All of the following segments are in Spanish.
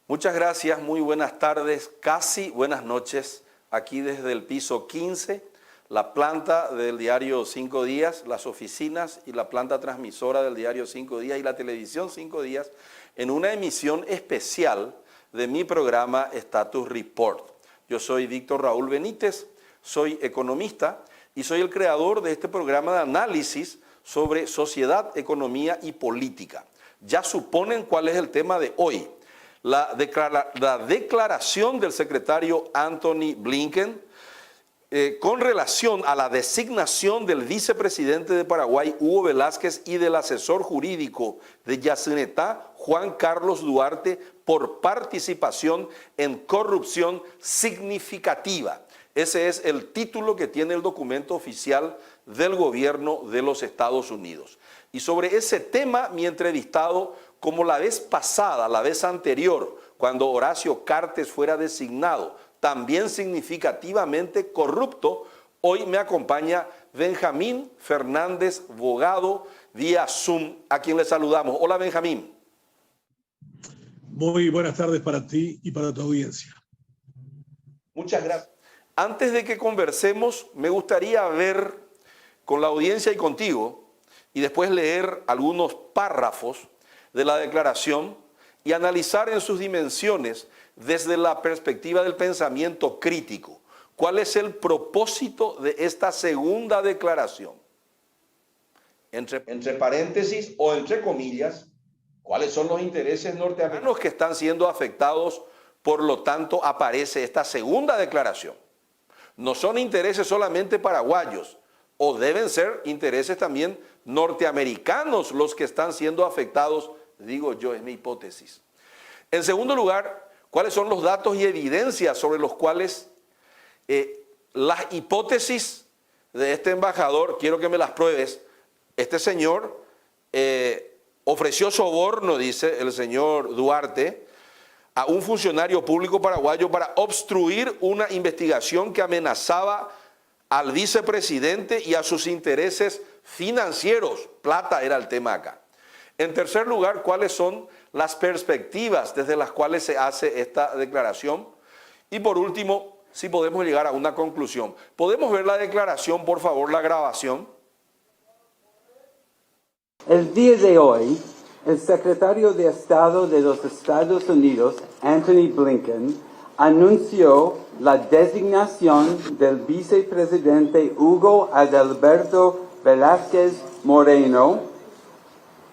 Muchas gracias, muy buenas tardes, casi buenas noches, aquí desde el piso 15, la planta del diario 5 Días, las oficinas y la planta transmisora del diario 5 Días y la televisión 5 Días, en una emisión especial de mi programa Status Report. Yo soy Víctor Raúl Benítez, soy economista y soy el creador de este programa de análisis sobre sociedad, economía y política. Ya suponen cuál es el tema de hoy. La declaración del secretario Antony Blinken con relación a la designación del vicepresidente de Paraguay, Hugo Velázquez, y del asesor jurídico de Yacyretá, Juan Carlos Duarte, por participación en corrupción significativa. Ese es el título que tiene el documento oficial del gobierno de los Estados Unidos. Y sobre ese tema, mi entrevistado, como la vez pasada, la vez anterior, cuando Horacio Cartes fuera designado, también significativamente corrupto, hoy me acompaña Benjamín Fernández Bogado vía Zoom, a quien le saludamos. Hola, Benjamín. Muy buenas tardes para ti y para tu audiencia. Muchas gracias. Antes de que conversemos, me gustaría ver con la audiencia y contigo, y después leer algunos párrafos de la declaración y analizar en sus dimensiones desde la perspectiva del pensamiento crítico. ¿Cuál es el propósito de esta segunda declaración? Entre paréntesis o entre comillas, ¿cuáles son los intereses norteamericanos que están siendo afectados? Por lo tanto, aparece esta segunda declaración. No son intereses solamente paraguayos, o deben ser intereses también norteamericanos los que están siendo afectados, digo yo, es mi hipótesis. En segundo lugar, ¿cuáles son los datos y evidencias sobre los cuales las hipótesis de este embajador, quiero que me las pruebes? Este señor ofreció soborno, dice el señor Duarte, a un funcionario público paraguayo para obstruir una investigación que amenazaba al vicepresidente y a sus intereses financieros. Plata era el tema acá. En tercer lugar, ¿cuáles son las perspectivas desde las cuales se hace esta declaración? Y por último, si podemos llegar a una conclusión. ¿Podemos ver la declaración, por favor, la grabación? El día de hoy, el secretario de Estado de los Estados Unidos, Antony Blinken, anunció la designación del vicepresidente Hugo Adalberto Velázquez Moreno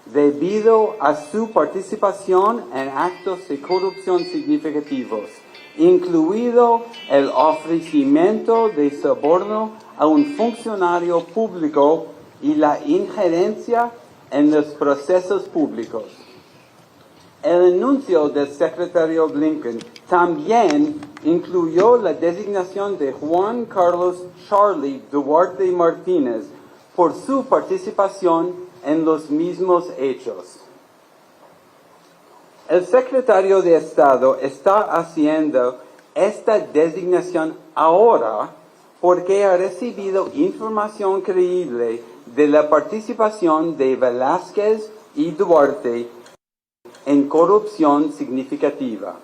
debido a su participación en actos de corrupción significativos, incluido el ofrecimiento de soborno a un funcionario público y la injerencia en los procesos públicos. El anuncio del secretario Blinken también incluyó la designación de Juan Carlos Charlie Duarte Martínez por su participación en los mismos hechos. El secretario de Estado está haciendo esta designación ahora porque ha recibido información creíble de la participación de Velázquez y Duarte en corrupción significativa.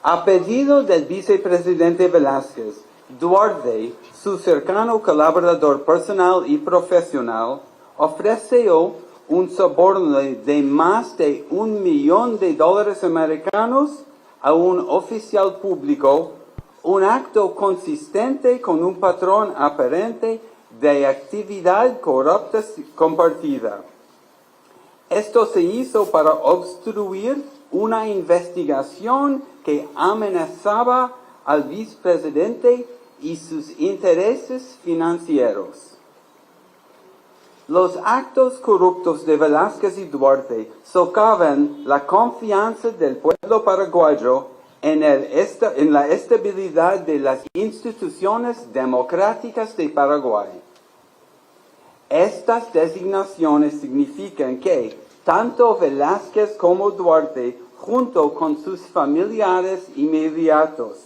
A pedido del vicepresidente Velázquez, Duarte, su cercano colaborador personal y profesional, ofreció un soborno de más de $1 millón americanos a un oficial público, un acto consistente con un patrón aparente de actividad corrupta compartida. Esto se hizo para obstruir una investigación que amenazaba al vicepresidente y sus intereses financieros. Los actos corruptos de Velázquez y Duarte socavan la confianza del pueblo paraguayo en la estabilidad de las instituciones democráticas de Paraguay. Estas designaciones significan que tanto Velázquez como Duarte junto con sus familiares inmediatos,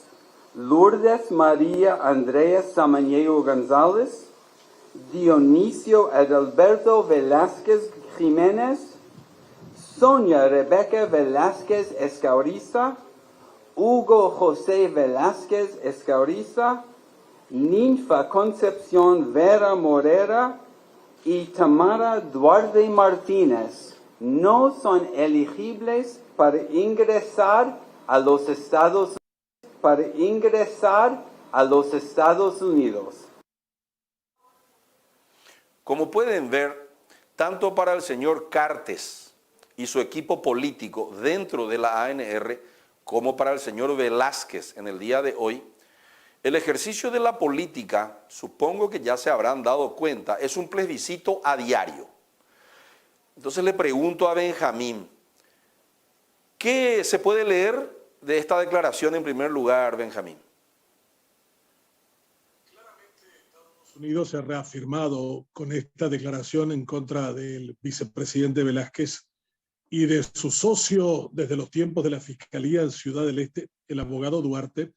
Lourdes María Andrea Samaniego González, Dionisio Adalberto Velázquez Jiménez, Sonia Rebeca Velázquez Escauriza, Hugo José Velázquez Escauriza, Ninfa Concepción Vera Morera y Tamara Duarte Martínez no son elegibles para ingresar a los Estados Unidos. Como pueden ver, tanto para el señor Cartes y su equipo político dentro de la ANR, como para el señor Velázquez en el día de hoy, el ejercicio de la política, supongo que ya se habrán dado cuenta, es un plebiscito a diario. Entonces le pregunto a Benjamín, ¿qué se puede leer de esta declaración en primer lugar, Benjamín? Estados Unidos se ha reafirmado con esta declaración en contra del vicepresidente Velázquez y de su socio desde los tiempos de la Fiscalía en Ciudad del Este, el abogado Duarte,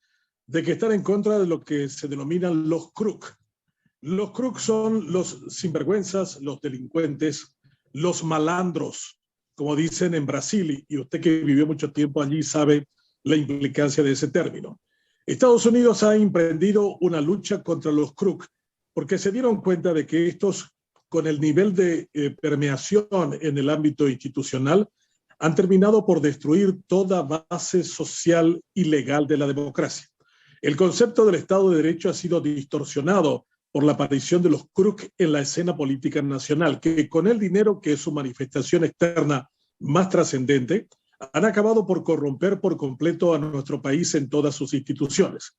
de que están en contra de lo que se denominan los crook. Los crook son los sinvergüenzas, los delincuentes, los malandros, como dicen en Brasil, y usted que vivió mucho tiempo allí sabe la implicancia de ese término. Estados Unidos ha emprendido una lucha contra los crook porque se dieron cuenta de que estos, con el nivel de permeación en el ámbito institucional, han terminado por destruir toda base social y legal de la democracia. El concepto del Estado de Derecho ha sido distorsionado por la aparición de los crook en la escena política nacional, que con el dinero, que es su manifestación externa más trascendente, han acabado por corromper por completo a nuestro país en todas sus instituciones.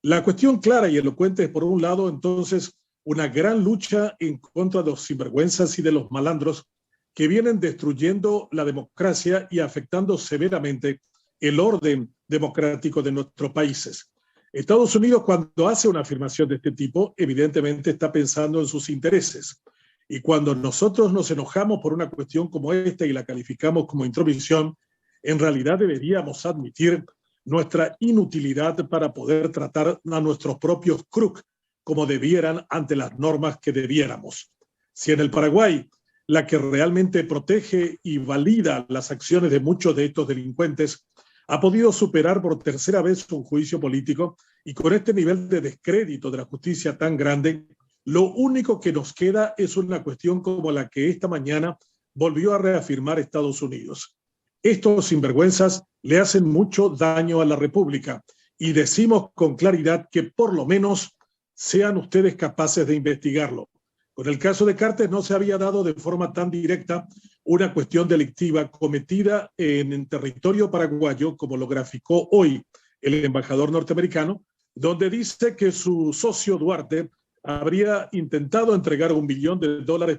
La cuestión clara y elocuente es, por un lado, entonces, una gran lucha en contra de los sinvergüenzas y de los malandros que vienen destruyendo la democracia y afectando severamente el orden democrático de nuestros países. Estados Unidos, cuando hace una afirmación de este tipo, evidentemente está pensando en sus intereses. Y cuando nosotros nos enojamos por una cuestión como esta y la calificamos como intromisión, en realidad deberíamos admitir nuestra inutilidad para poder tratar a nuestros propios crook como debieran ante las normas que debiéramos. Si en el Paraguay la que realmente protege y valida las acciones de muchos de estos delincuentes ha podido superar por tercera vez un juicio político, y con este nivel de descrédito de la justicia tan grande, lo único que nos queda es una cuestión como la que esta mañana volvió a reafirmar Estados Unidos. Estos sinvergüenzas le hacen mucho daño a la República y decimos con claridad que por lo menos sean ustedes capaces de investigarlo. Con el caso de Cartes no se había dado de forma tan directa una cuestión delictiva cometida en territorio paraguayo, como lo graficó hoy el embajador norteamericano, donde dice que su socio Duarte habría intentado entregar $1 millón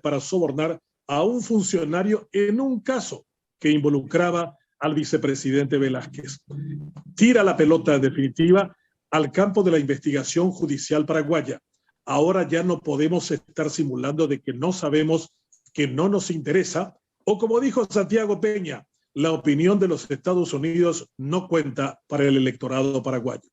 para sobornar a un funcionario en un caso que involucraba al vicepresidente Velázquez. Tira la pelota en definitiva al campo de la investigación judicial paraguaya. Ahora ya no podemos estar simulando de que no sabemos, que no nos interesa, o como dijo Santiago Peña, la opinión de los Estados Unidos no cuenta para el electorado paraguayo.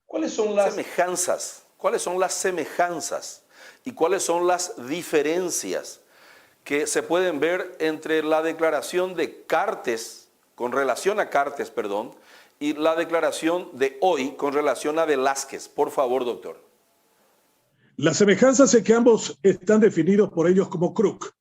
¿Cuáles son las semejanzas? ¿Cuáles son las semejanzas? ¿Y cuáles son las diferencias que se pueden ver entre la declaración de Cartes, con relación a Cartes, perdón, y la declaración de hoy con relación a Velázquez? Por favor, doctor. La semejanza es que ambos están definidos por ellos como crook,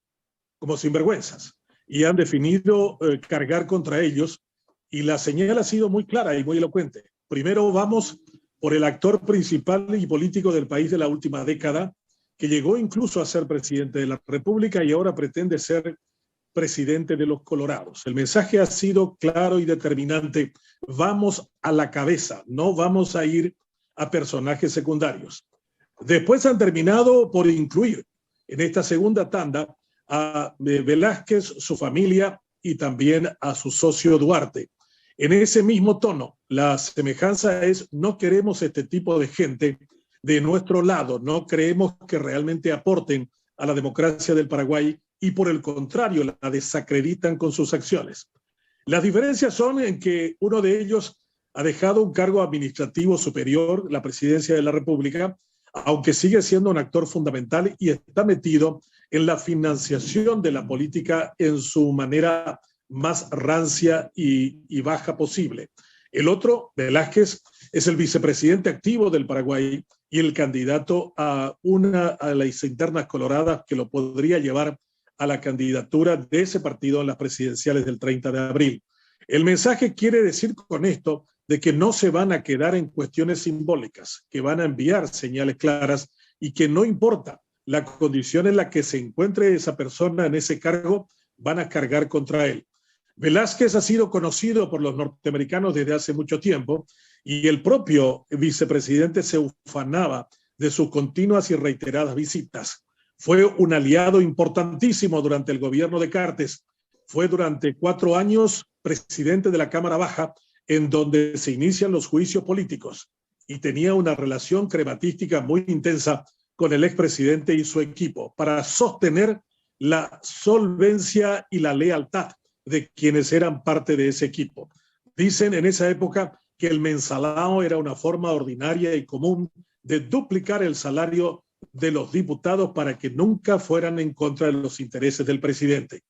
como sinvergüenzas, y han definido cargar contra ellos, y la señal ha sido muy clara y muy elocuente. Primero vamos por el actor principal y político del país de la última década, que llegó incluso a ser presidente de la República y ahora pretende ser presidente de los Colorados. El mensaje ha sido claro y determinante. Vamos a la cabeza, no vamos a ir a personajes secundarios. Después han terminado por incluir en esta segunda tanda a Velázquez, su familia y también a su socio Duarte. En ese mismo tono, la semejanza es: no queremos este tipo de gente de nuestro lado, no creemos que realmente aporten a la democracia del Paraguay y por el contrario la desacreditan con sus acciones. Las diferencias son en que uno de ellos ha dejado un cargo administrativo superior, la presidencia de la República, aunque sigue siendo un actor fundamental y está metido en la financiación de la política en su manera más rancia y baja posible. El otro, Velázquez, es el vicepresidente activo del Paraguay y el candidato a las internas coloradas que lo podría llevar a la candidatura de ese partido en las presidenciales del 30 de abril. El mensaje quiere decir con esto de que no se van a quedar en cuestiones simbólicas, que van a enviar señales claras y que no importa la condición en la que se encuentre esa persona en ese cargo, van a cargar contra él. Velázquez ha sido conocido por los norteamericanos desde hace mucho tiempo y el propio vicepresidente se ufanaba de sus continuas y reiteradas visitas. Fue un aliado importantísimo durante el gobierno de Cartes. Fue durante 4 años presidente de la Cámara Baja, en donde se inician los juicios políticos, y tenía una relación crematística muy intensa con el expresidente y su equipo para sostener la solvencia y la lealtad de quienes eran parte de ese equipo. Dicen en esa época que el mensalao era una forma ordinaria y común de duplicar el salario de los diputados para que nunca fueran en contra de los intereses del presidente.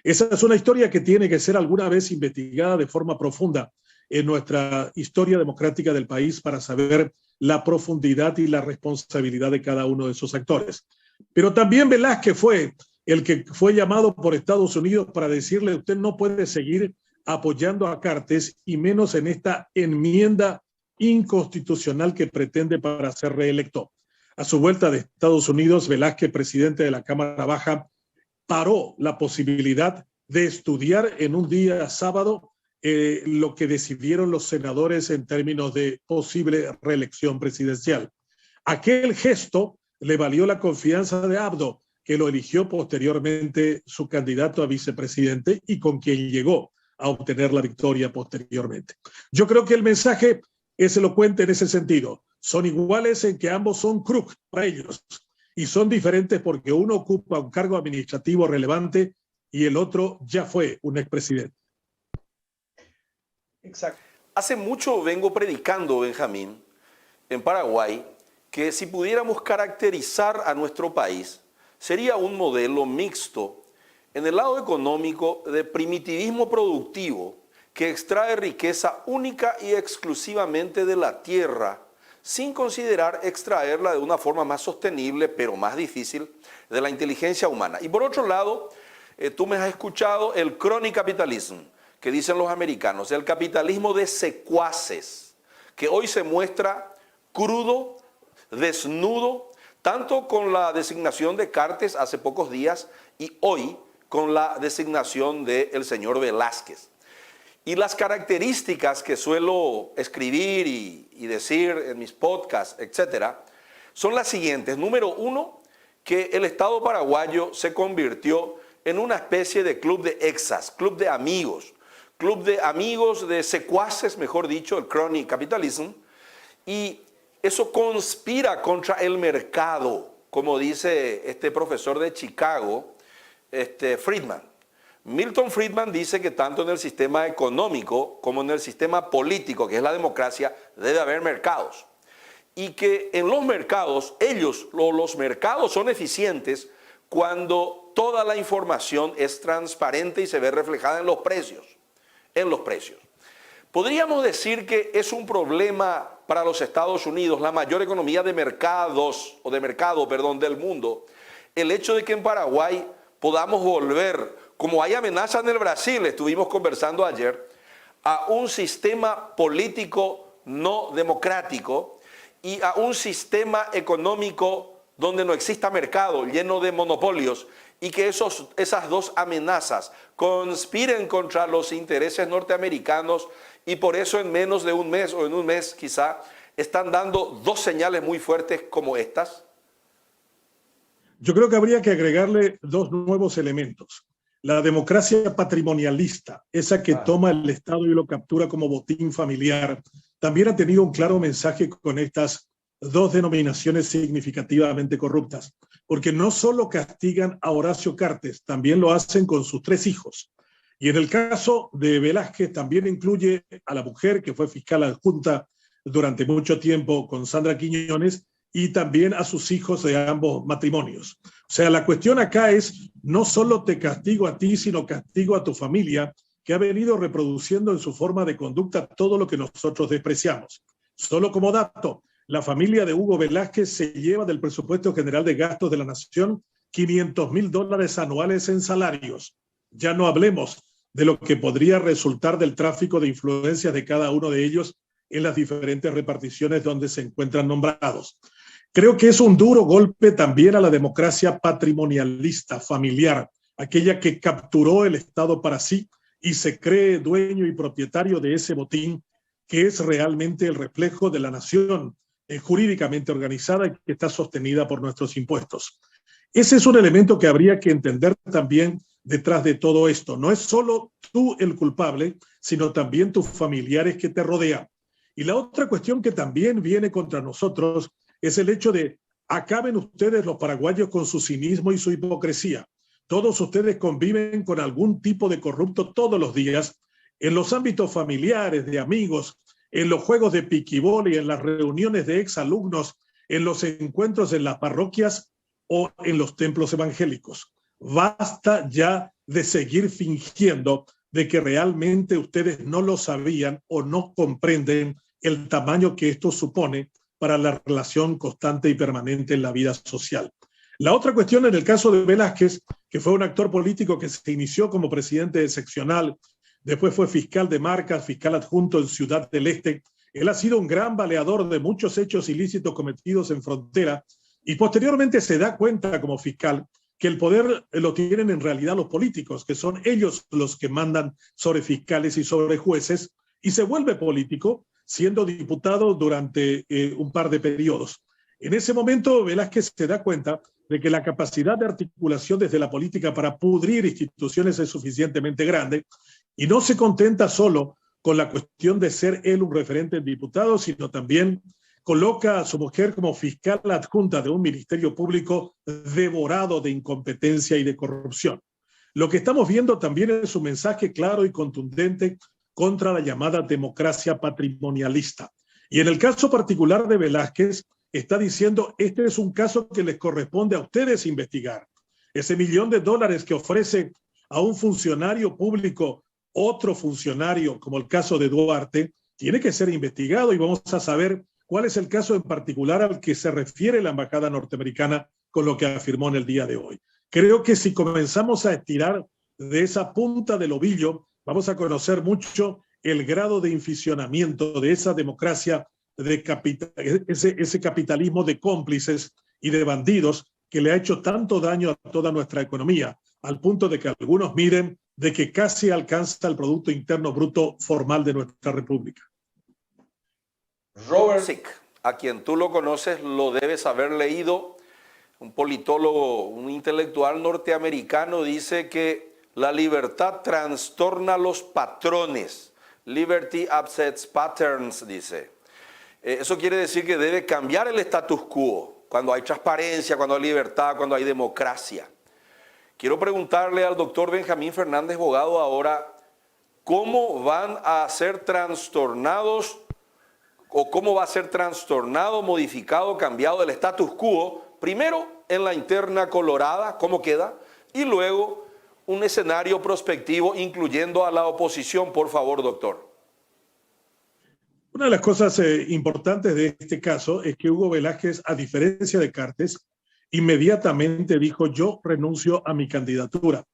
Esa es una historia que tiene que ser alguna vez investigada de forma profunda en nuestra historia democrática del país para saber la profundidad y la responsabilidad de cada uno de esos actores. Pero también Velázquez fue el que fue llamado por Estados Unidos para decirle: usted no puede seguir apoyando a Cartes y menos en esta enmienda inconstitucional que pretende para ser reelecto. A su vuelta de Estados Unidos, Velázquez, presidente de la Cámara Baja, paró la posibilidad de estudiar en un día sábado lo que decidieron los senadores en términos de posible reelección presidencial. Aquel gesto le valió la confianza de Abdo, que lo eligió posteriormente su candidato a vicepresidente y con quien llegó a obtener la victoria posteriormente. Yo creo que el mensaje es elocuente en ese sentido. Son iguales en que ambos son crook para ellos y son diferentes porque uno ocupa un cargo administrativo relevante y el otro ya fue un expresidente. Exacto. Hace mucho vengo predicando, Benjamín, en Paraguay, que si pudiéramos caracterizar a nuestro país, sería un modelo mixto en el lado económico de primitivismo productivo que extrae riqueza única y exclusivamente de la tierra, sin considerar extraerla de una forma más sostenible, pero más difícil, de la inteligencia humana. Y por otro lado, tú me has escuchado el crony capitalism, que dicen los americanos, el capitalismo de secuaces, que hoy se muestra crudo, desnudo, tanto con la designación de Cartes hace pocos días y hoy con la designación del señor Velázquez. Y las características que suelo escribir y decir en mis podcasts, etcétera, son las siguientes. Número uno, que el Estado paraguayo se convirtió en una especie de club de exas, club de amigos de secuaces, mejor dicho, el crony capitalism, y eso conspira contra el mercado, como dice este profesor de Chicago, Friedman. Milton Friedman dice que tanto en el sistema económico como en el sistema político, que es la democracia, debe haber mercados. Y que en los mercados, los mercados son eficientes cuando toda la información es transparente y se ve reflejada en los precios. Podríamos decir que es un problema para los Estados Unidos, la mayor economía de mercado del mundo, el hecho de que en Paraguay podamos volver, como hay amenazas en el Brasil, estuvimos conversando ayer, a un sistema político no democrático y a un sistema económico donde no exista mercado, lleno de monopolios, y que esas dos amenazas conspiren contra los intereses norteamericanos y por eso en menos de un mes o en un mes quizá están dando dos señales muy fuertes como estas? Yo creo que habría que agregarle dos nuevos elementos. La democracia patrimonialista, esa que toma el Estado y lo captura como botín familiar, también ha tenido un claro mensaje con estas dos denominaciones significativamente corruptas, porque no solo castigan a Horacio Cartes, también lo hacen con sus 3 hijos. Y en el caso de Velázquez también incluye a la mujer que fue fiscal adjunta durante mucho tiempo con Sandra Quiñones y también a sus hijos de ambos matrimonios. O sea, la cuestión acá es no solo te castigo a ti, sino castigo a tu familia, que ha venido reproduciendo en su forma de conducta todo lo que nosotros despreciamos. Solo como dato, la familia de Hugo Velázquez se lleva del presupuesto general de gastos de la nación $500,000 anuales en salarios. Ya no hablemos de lo que podría resultar del tráfico de influencias de cada uno de ellos en las diferentes reparticiones donde se encuentran nombrados. Creo que es un duro golpe también a la democracia patrimonialista, familiar, aquella que capturó el Estado para sí y se cree dueño y propietario de ese botín que es realmente el reflejo de la nación jurídicamente organizada y que está sostenida por nuestros impuestos. Ese es un elemento que habría que entender también detrás de todo esto. No es solo tú el culpable, sino también tus familiares que te rodean. Y la otra cuestión que también viene contra nosotros es el hecho de acaben ustedes los paraguayos con su cinismo y su hipocresía. Todos ustedes conviven con algún tipo de corrupto todos los días en los ámbitos familiares, de amigos, en los juegos de piquibol y en las reuniones de exalumnos, en los encuentros en las parroquias o en los templos evangélicos. Basta ya de seguir fingiendo de que realmente ustedes no lo sabían o no comprenden el tamaño que esto supone para la relación constante y permanente en la vida social. La otra cuestión en el caso de Velázquez, que fue un actor político que se inició como presidente seccional, después fue fiscal de Marcas, fiscal adjunto en Ciudad del Este. Él ha sido un gran baleador de muchos hechos ilícitos cometidos en frontera y posteriormente se da cuenta como fiscal que el poder lo tienen en realidad los políticos, que son ellos los que mandan sobre fiscales y sobre jueces, y se vuelve político siendo diputado durante un par de periodos. En ese momento Velázquez se da cuenta de que la capacidad de articulación desde la política para pudrir instituciones es suficientemente grande y no se contenta solo con la cuestión de ser él un referente en diputado, sino también coloca a su mujer como fiscal adjunta de un ministerio público devorado de incompetencia y de corrupción. Lo que estamos viendo también es un mensaje claro y contundente contra la llamada democracia patrimonialista. Y en el caso particular de Velázquez, está diciendo, este es un caso que les corresponde a ustedes investigar. Ese $1.000.000 que ofrece a un funcionario público, otro funcionario, como el caso de Duarte, tiene que ser investigado y vamos a saber cuál es el caso en particular al que se refiere la embajada norteamericana con lo que afirmó en el día de hoy. Creo que si comenzamos a estirar de esa punta del ovillo, vamos a conocer mucho el grado de inficionamiento de esa democracia, de ese capitalismo de cómplices y de bandidos que le ha hecho tanto daño a toda nuestra economía, al punto de que algunos miren de que casi alcanza el Producto Interno Bruto formal de nuestra república. Robert Sick, a quien tú lo conoces, lo debes haber leído, un politólogo, un intelectual norteamericano, dice que la libertad trastorna los patrones. Liberty upsets patterns, dice. Eso quiere decir que debe cambiar el status quo, cuando hay transparencia, cuando hay libertad, cuando hay democracia. Quiero preguntarle al doctor Benjamín Fernández Bogado ahora, ¿cómo van a ser trastornados o cómo va a ser trastornado, modificado, cambiado el status quo? Primero en la interna colorada, ¿cómo queda? Y luego un escenario prospectivo incluyendo a la oposición, por favor, doctor. Una de las cosas importantes de este caso es que Hugo Velázquez, a diferencia de Cartes, inmediatamente dijo: yo renuncio a mi candidatura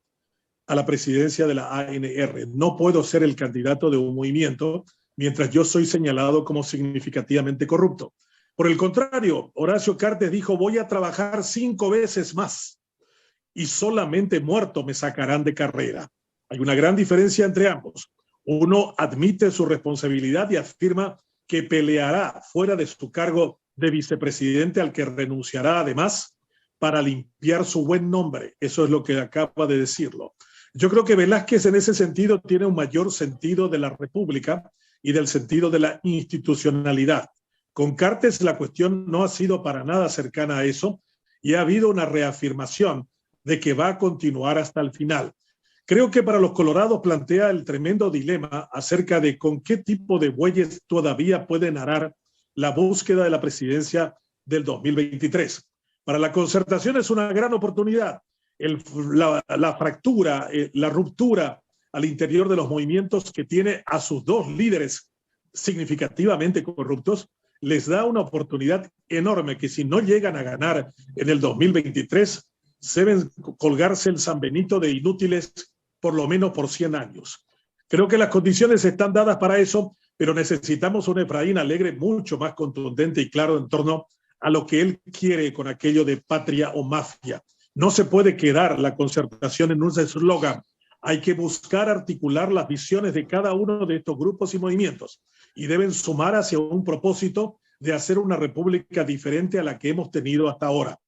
a la presidencia de la ANR. No puedo ser el candidato de un movimiento mientras yo soy señalado como significativamente corrupto. Por el contrario, Horacio Cartes dijo: voy a trabajar 5 veces más y solamente muerto me sacarán de carrera. Hay una gran diferencia entre ambos. Uno admite su responsabilidad y afirma que peleará fuera de su cargo de vicepresidente, al que renunciará además para limpiar su buen nombre. Eso es lo que acaba de decirlo. Yo creo que Velázquez en ese sentido tiene un mayor sentido de la república y del sentido de la institucionalidad. Con Cartes la cuestión no ha sido para nada cercana a eso y ha habido una reafirmación de que va a continuar hasta el final. Creo que para los colorados plantea el tremendo dilema acerca de con qué tipo de bueyes todavía pueden arar la búsqueda de la presidencia del 2023. Para la concertación es una gran oportunidad. La fractura, la ruptura al interior de los movimientos que tiene a sus dos líderes significativamente corruptos, les da una oportunidad enorme que si no llegan a ganar en el 2023, deben colgarse el San Benito de inútiles por lo menos por 100 años. Creo que las condiciones están dadas para eso, pero necesitamos un Efraín Alegre mucho más contundente y claro en torno a lo que él quiere con aquello de patria o mafia. No se puede quedar la concertación en un eslogan. Hay que buscar articular las visiones de cada uno de estos grupos y movimientos y deben sumar hacia un propósito de hacer una república diferente a la que hemos tenido hasta ahora.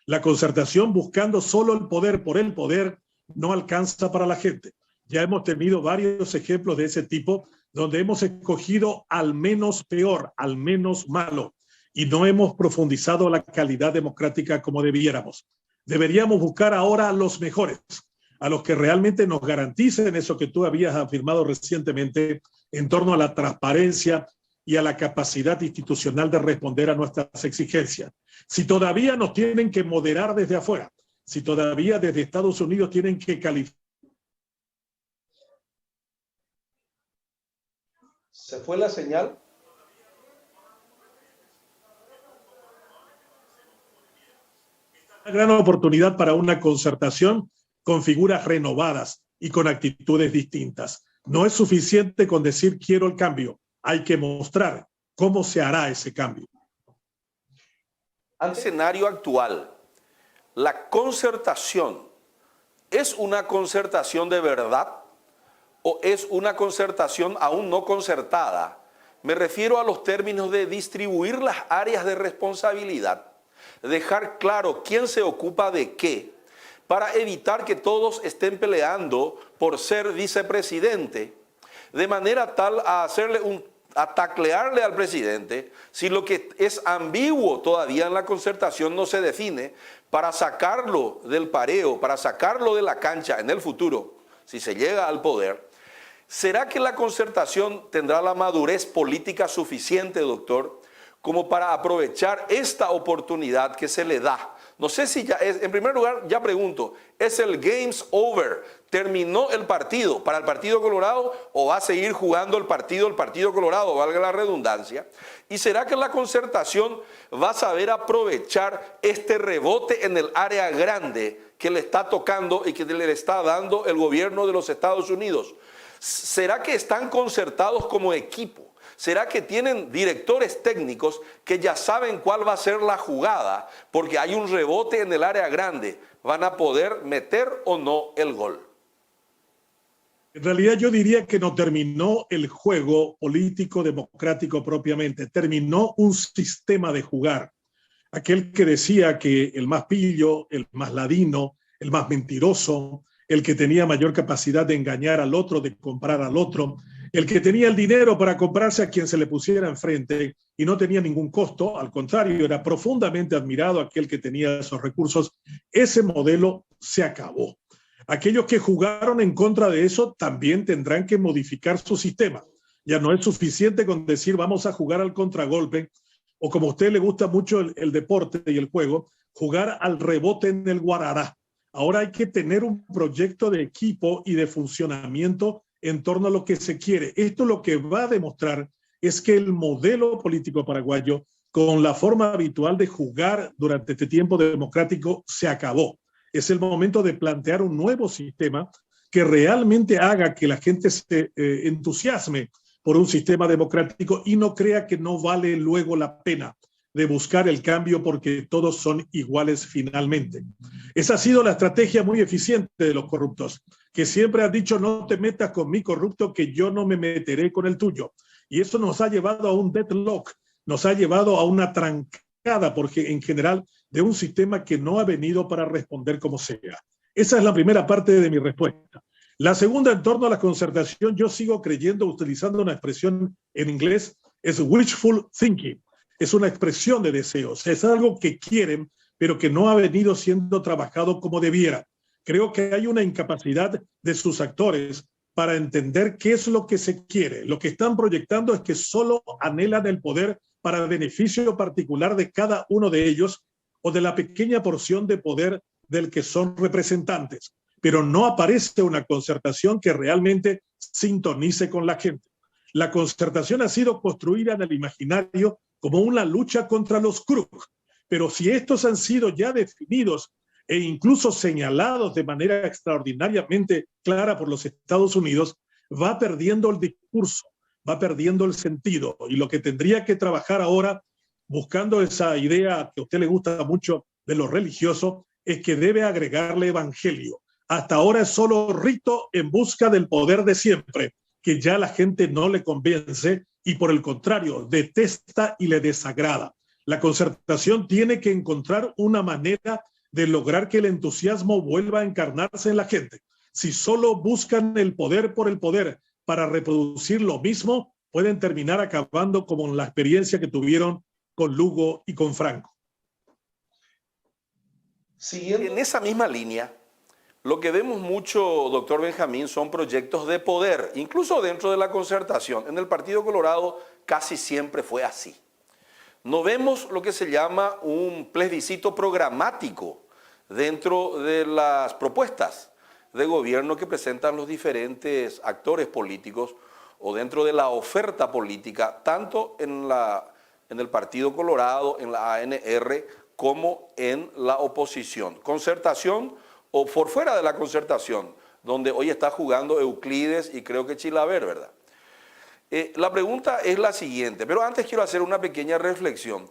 La concertación buscando solo el poder por el poder no alcanza para la gente. Ya hemos tenido varios ejemplos de ese tipo donde hemos escogido al menos peor, al menos malo, y no hemos profundizado la calidad democrática como debiéramos. Deberíamos buscar ahora a los mejores, a los que realmente nos garanticen eso que tú habías afirmado recientemente en torno a la transparencia y a la capacidad institucional de responder a nuestras exigencias. Si todavía nos tienen que moderar desde afuera, si todavía desde Estados Unidos tienen que calificar. ¿Se fue la señal? Una gran oportunidad para una concertación con figuras renovadas y con actitudes distintas. No es suficiente con decir quiero el cambio, hay que mostrar cómo se hará ese cambio. Al escenario actual, ¿la concertación es una concertación de verdad o es una concertación aún no concertada? Me refiero a los términos de distribuir las áreas de responsabilidad, dejar claro quién se ocupa de qué, para evitar que todos estén peleando por ser vicepresidente, de manera tal a taclearle al presidente, si lo que es ambiguo todavía en la concertación no se define, para sacarlo del pareo, para sacarlo de la cancha en el futuro, si se llega al poder. ¿Será que la concertación tendrá la madurez política suficiente, doctor, como para aprovechar esta oportunidad que se le da? No sé si ya es, en primer lugar, ya pregunto, ¿es el game's over? ¿Terminó el partido para el Partido Colorado o va a seguir jugando el Partido Colorado, valga la redundancia? ¿Y será que la concertación va a saber aprovechar este rebote en el área grande que le está tocando y que le está dando el gobierno de los Estados Unidos? ¿Será que están concertados como equipo? ¿Será que tienen directores técnicos que ya saben cuál va a ser la jugada? Porque hay un rebote en el área grande. ¿Van a poder meter o no el gol? En realidad yo diría que no terminó el juego político democrático propiamente. Terminó un sistema de jugar. Aquel que decía que el más pillo, el más ladino, el más mentiroso, el que tenía mayor capacidad de engañar al otro, de comprar al otro, el que tenía el dinero para comprarse a quien se le pusiera enfrente y no tenía ningún costo, al contrario, era profundamente admirado aquel que tenía esos recursos. Ese modelo se acabó. Aquellos que jugaron en contra de eso también tendrán que modificar su sistema. Ya no es suficiente con decir vamos a jugar al contragolpe o como a usted le gusta mucho el deporte y el juego, jugar al rebote en el guarará. Ahora hay que tener un proyecto de equipo y de funcionamiento en torno a lo que se quiere. Esto lo que va a demostrar es que el modelo político paraguayo, con la forma habitual de jugar durante este tiempo democrático, se acabó. Es el momento de plantear un nuevo sistema que realmente haga que la gente se entusiasme por un sistema democrático y no crea que no vale luego la pena de buscar el cambio porque todos son iguales finalmente. Esa ha sido la estrategia muy eficiente de los corruptos, que siempre han dicho no te metas con mi corrupto que yo no me meteré con el tuyo. Y eso nos ha llevado a un deadlock, nos ha llevado a una trancada, porque en general de un sistema que no ha venido para responder como sea. Esa es la primera parte de mi respuesta. La segunda, en torno a la concertación, yo sigo creyendo, utilizando una expresión en inglés, es wishful thinking. es una expresión de deseos, es algo que quieren, pero que no ha venido siendo trabajado como debiera. Creo que hay una incapacidad de sus actores para entender qué es lo que se quiere. Lo que están proyectando es que solo anhelan el poder para el beneficio particular de cada uno de ellos o de la pequeña porción de poder del que son representantes. Pero no aparece una concertación que realmente sintonice con la gente. La concertación ha sido construida en el imaginario como una lucha contra los Krug, pero si estos han sido ya definidos e incluso señalados de manera extraordinariamente clara por los Estados Unidos, va perdiendo el discurso, va perdiendo el sentido. Y lo que tendría que trabajar ahora, buscando esa idea que a usted le gusta mucho de lo religioso, es que debe agregarle evangelio. Hasta ahora es solo rito en busca del poder de siempre, que ya la gente no le convence y por el contrario, detesta y le desagrada. La concertación tiene que encontrar una manera de lograr que el entusiasmo vuelva a encarnarse en la gente. Si solo buscan el poder por el poder para reproducir lo mismo, pueden terminar acabando como la experiencia que tuvieron con Lugo y con Franco. Siguiendo en esa misma línea, lo que vemos mucho, doctor Benjamín, son proyectos de poder, incluso dentro de la concertación. En el Partido Colorado casi siempre fue así. No vemos lo que se llama un plebiscito programático dentro de las propuestas de gobierno que presentan los diferentes actores políticos o dentro de la oferta política, tanto en el Partido Colorado, en la ANR, como en la oposición. Concertación o por fuera de la concertación, donde hoy está jugando Euclides y creo que Chilaver, ¿verdad? La pregunta es la siguiente, pero antes quiero hacer una pequeña reflexión,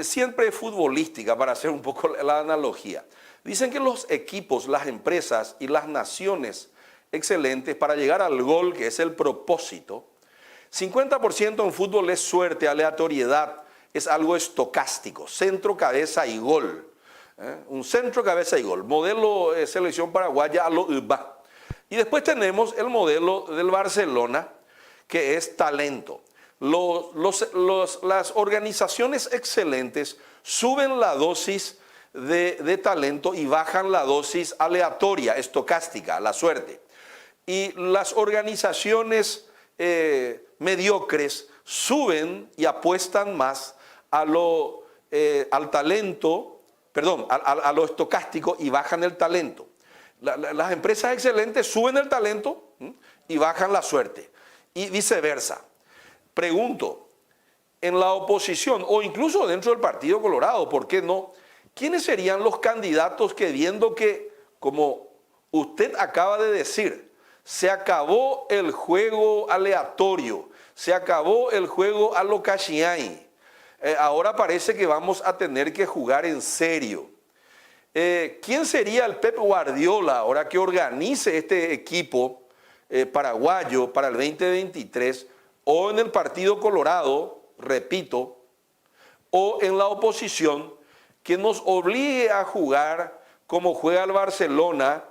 siempre futbolística para hacer un poco la analogía. Dicen que los equipos, las empresas y las naciones excelentes para llegar al gol, que es el propósito, 50% en fútbol es suerte, aleatoriedad, es algo estocástico, centro, cabeza y gol. Un centro, cabeza y gol, modelo selección paraguaya a lo UBA. Y después tenemos el modelo del Barcelona, que es talento. Las organizaciones excelentes suben la dosis de talento y bajan la dosis aleatoria, estocástica, la suerte. Y las organizaciones mediocres suben y apuestan más al talento, perdón, a lo estocástico y bajan el talento. Las empresas excelentes suben el talento y bajan la suerte. Y viceversa. Pregunto, en la oposición o incluso dentro del Partido Colorado, ¿por qué no? ¿Quiénes serían los candidatos que viendo que, como usted acaba de decir, se acabó el juego aleatorio, se acabó el juego a lo Cachiay, ahora parece que vamos a tener que jugar en serio? ¿Quién sería el Pep Guardiola ahora que organice este equipo paraguayo para el 2023 o en el Partido Colorado, repito, o en la oposición, que nos obligue a jugar como juega el Barcelona,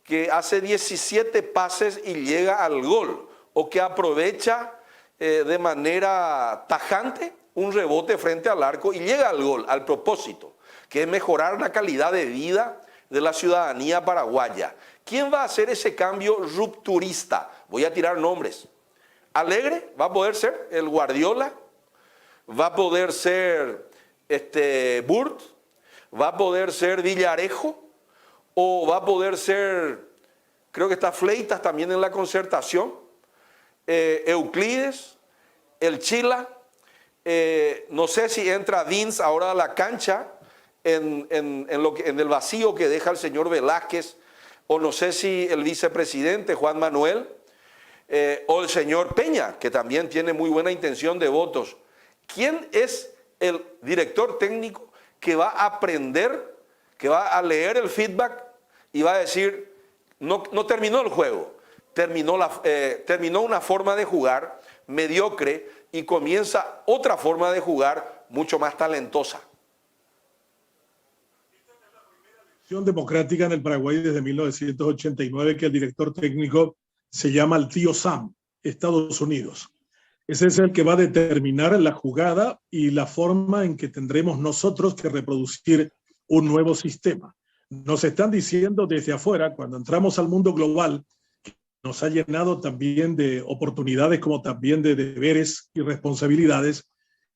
que hace 17 pases y llega al gol, o que aprovecha de manera tajante un rebote frente al arco y llega al gol, al propósito, que es mejorar la calidad de vida de la ciudadanía paraguaya? ¿Quién va a hacer ese cambio rupturista? Voy a tirar nombres. Alegre va a poder ser el Guardiola, va a poder ser Burt, va a poder ser Villarejo, o va a poder ser, creo que está Fleitas también en la concertación, Euclides, el Chila, no sé si entra Vince ahora a la cancha en el vacío que deja el señor Velázquez, o no sé si el vicepresidente Juan Manuel, o el señor Peña, que también tiene muy buena intención de votos. ¿Quién es el director técnico que va a aprender, que va a leer el feedback y va a decir, no terminó el juego, terminó una forma de jugar mediocre y comienza otra forma de jugar mucho más talentosa? Democrática en el Paraguay desde 1989, que el director técnico se llama el tío Sam, Estados Unidos. Ese es el que va a determinar la jugada y la forma en que tendremos nosotros que reproducir un nuevo sistema. Nos están diciendo desde afuera, cuando entramos al mundo global, que nos ha llenado también de oportunidades como también de deberes y responsabilidades,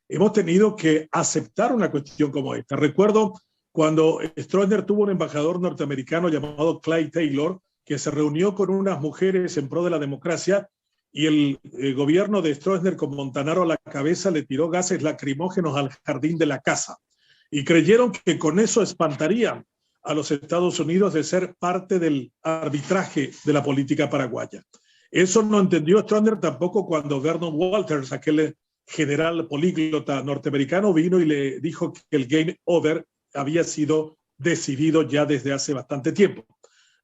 hemos tenido que aceptar una cuestión como esta. Recuerdo cuando Stroessner tuvo un embajador norteamericano llamado Clyde Taylor, que se reunió con unas mujeres en pro de la democracia, y el gobierno de Stroessner, con Montanaro a la cabeza, le tiró gases lacrimógenos al jardín de la casa. Y creyeron que con eso espantarían a los Estados Unidos de ser parte del arbitraje de la política paraguaya. Eso no entendió Stroessner tampoco cuando Vernon Walters, aquel general políglota norteamericano, vino y le dijo que el game over había sido decidido ya desde hace bastante tiempo.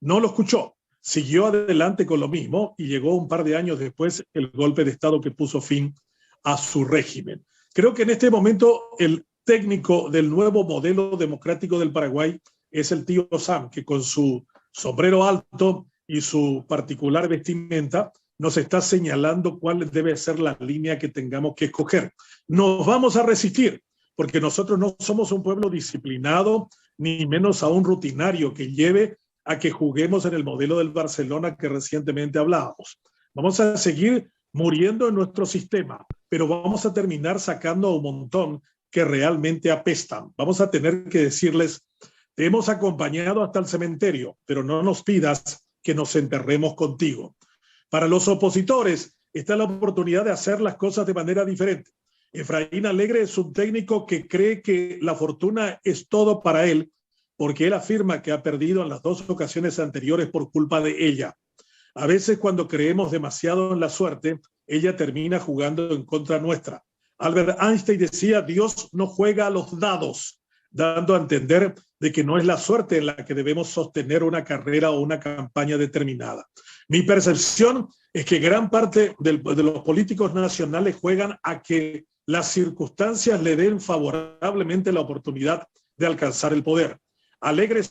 No lo escuchó. Siguió adelante con lo mismo y llegó un par de años después el golpe de Estado que puso fin a su régimen. Creo que en este momento el técnico del nuevo modelo democrático del Paraguay es el tío Sam, que con su sombrero alto y su particular vestimenta nos está señalando cuál debe ser la línea que tengamos que escoger. Nos vamos a resistir, porque nosotros no somos un pueblo disciplinado, ni menos aún rutinario que lleve a que juguemos en el modelo del Barcelona que recientemente hablábamos. Vamos a seguir muriendo en nuestro sistema, pero vamos a terminar sacando un montón que realmente apestan. Vamos a tener que decirles, te hemos acompañado hasta el cementerio, pero no nos pidas que nos enterremos contigo. Para los opositores está la oportunidad de hacer las cosas de manera diferente. Efraín Alegre es un técnico que cree que la fortuna es todo para él, porque él afirma que ha perdido en las dos ocasiones anteriores por culpa de ella. A veces cuando creemos demasiado en la suerte, ella termina jugando en contra nuestra. Albert Einstein decía, Dios no juega a los dados, dando a entender de que no es la suerte en la que debemos sostener una carrera o una campaña determinada. Mi percepción es que gran parte de los políticos nacionales juegan a que las circunstancias le den favorablemente la oportunidad de alcanzar el poder. Alegre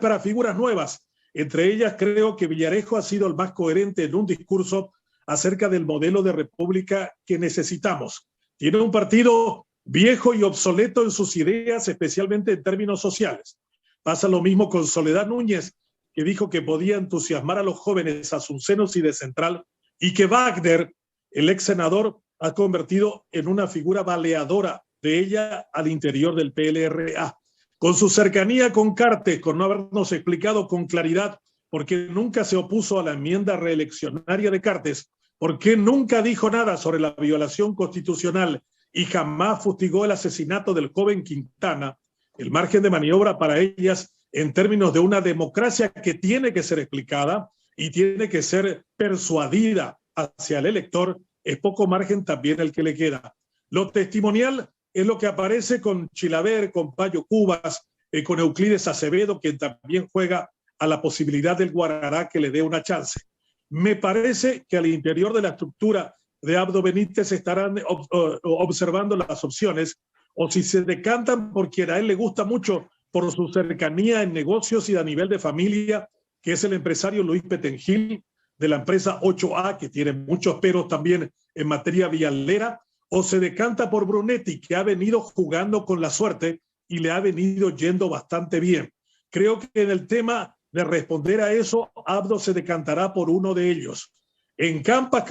para figuras nuevas. Entre ellas creo que Villarejo ha sido el más coherente en un discurso acerca del modelo de república que necesitamos. Tiene un partido viejo y obsoleto en sus ideas, especialmente en términos sociales. Pasa lo mismo con Soledad Núñez, que dijo que podía entusiasmar a los jóvenes asuncenos y de Central, y que Wagner, el ex senador, ha convertido en una figura baleadora de ella al interior del PLRA. Con su cercanía con Cartes, con no habernos explicado con claridad por qué nunca se opuso a la enmienda reeleccionaria de Cartes, por qué nunca dijo nada sobre la violación constitucional y jamás fustigó el asesinato del joven Quintana, el margen de maniobra para ellas en términos de una democracia que tiene que ser explicada y tiene que ser persuadida hacia el elector, es poco margen también el que le queda. Lo testimonial es lo que aparece con Chilaver, con Payo Cubas, con Euclides Acevedo, que también juega a la posibilidad del Guarará que le dé una chance. Me parece que al interior de la estructura de Abdo Benítez estarán observando las opciones, o si se decantan por quien a él le gusta mucho por su cercanía en negocios y a nivel de familia, que es el empresario Luis Petengil, de la empresa 8A, que tiene muchos peros también en materia vialera, o se decanta por Brunetti, que ha venido jugando con la suerte y le ha venido yendo bastante bien. Creo que en el tema de responder a eso, Abdo se decantará por uno de ellos. En carpas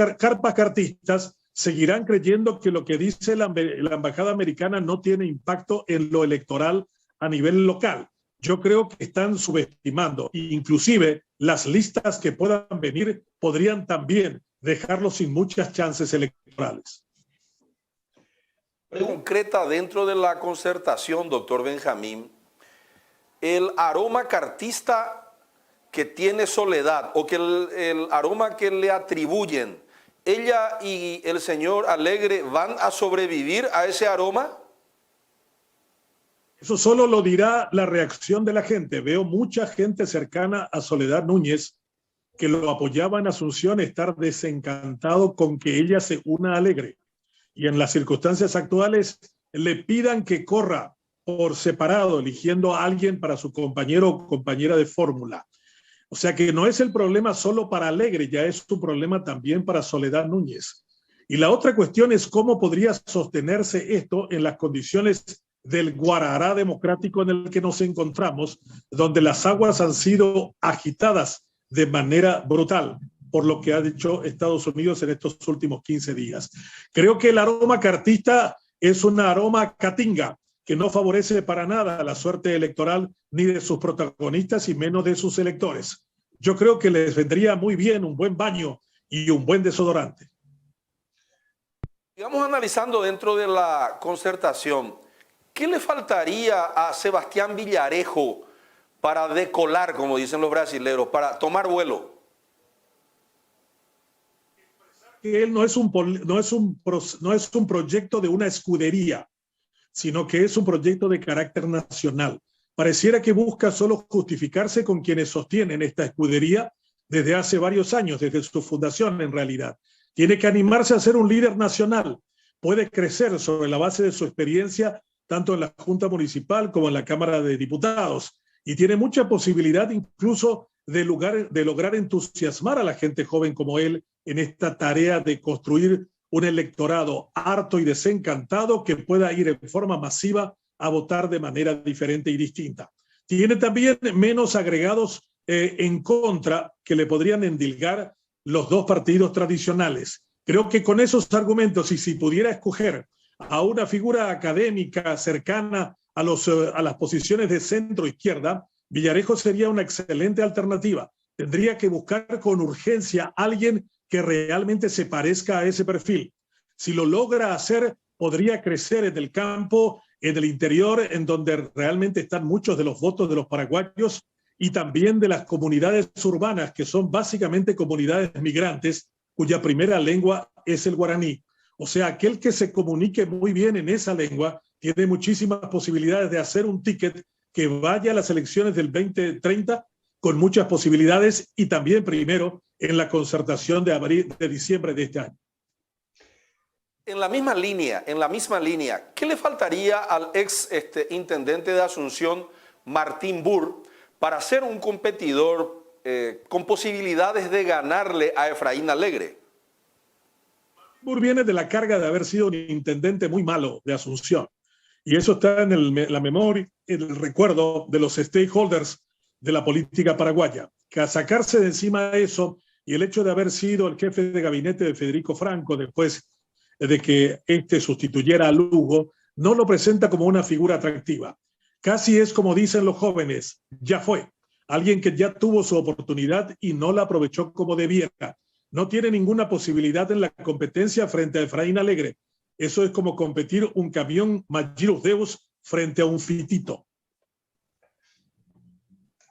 cartistas seguirán creyendo que lo que dice la embajada americana no tiene impacto en lo electoral a nivel local. Yo creo que están subestimando, inclusive las listas que puedan venir podrían también dejarlos sin muchas chances electorales. Concreta dentro de la concertación, doctor Benjamín, el aroma cartista que tiene Soledad o que el aroma que le atribuyen, ¿ella y el señor Alegre van a sobrevivir a ese aroma? Eso solo lo dirá la reacción de la gente. Veo mucha gente cercana a Soledad Núñez que lo apoyaba en Asunción estar desencantado con que ella se una a Alegre. Y en las circunstancias actuales le pidan que corra por separado, eligiendo a alguien para su compañero o compañera de fórmula. O sea que no es el problema solo para Alegre, ya es un problema también para Soledad Núñez. Y la otra cuestión es cómo podría sostenerse esto en las condiciones del Guarará democrático en el que nos encontramos, donde las aguas han sido agitadas de manera brutal por lo que ha dicho Estados Unidos en estos últimos 15 días. Creo que el aroma cartista es un aroma catinga que no favorece para nada la suerte electoral ni de sus protagonistas y menos de sus electores. Yo creo que les vendría muy bien un buen baño y un buen desodorante. Digamos, analizando dentro de la concertación, ¿qué le faltaría a Sebastián Villarejo para decolar, como dicen los brasileños, para tomar vuelo? Él no es un proyecto de una escudería, sino que es un proyecto de carácter nacional. Pareciera que busca solo justificarse con quienes sostienen esta escudería desde hace varios años, desde su fundación en realidad. Tiene que animarse a ser un líder nacional. Puede crecer sobre la base de su experiencia tanto en la Junta Municipal como en la Cámara de Diputados. Y tiene mucha posibilidad incluso de lograr entusiasmar a la gente joven como él en esta tarea de construir un electorado harto y desencantado que pueda ir en forma masiva a votar de manera diferente y distinta. Tiene también menos agregados en contra que le podrían endilgar los dos partidos tradicionales. Creo que con esos argumentos, y si pudiera escoger a una figura académica cercana a las posiciones de centro-izquierda, Villarejo sería una excelente alternativa. Tendría que buscar con urgencia a alguien que realmente se parezca a ese perfil. Si lo logra hacer, podría crecer en el campo, en el interior, en donde realmente están muchos de los votos de los paraguayos y también de las comunidades urbanas, que son básicamente comunidades migrantes, cuya primera lengua es el guaraní. O sea, aquel que se comunique muy bien en esa lengua tiene muchísimas posibilidades de hacer un ticket que vaya a las elecciones del 2030 con muchas posibilidades y también primero en la concertación de diciembre de este año. En la misma línea, ¿qué le faltaría al ex intendente de Asunción, Martín Burr, para ser un competidor con posibilidades de ganarle a Efraín Alegre? Burr viene de la carga de haber sido un intendente muy malo de Asunción. Y eso está en la memoria, en el recuerdo de los stakeholders de la política paraguaya. Que a sacarse de encima eso y el hecho de haber sido el jefe de gabinete de Federico Franco después de que este sustituyera a Lugo, no lo presenta como una figura atractiva. Casi es como dicen los jóvenes, ya fue. Alguien que ya tuvo su oportunidad y no la aprovechó como debiera. No tiene ninguna posibilidad en la competencia frente a Efraín Alegre. Eso es como competir un camión Magirus Deus frente a un fitito.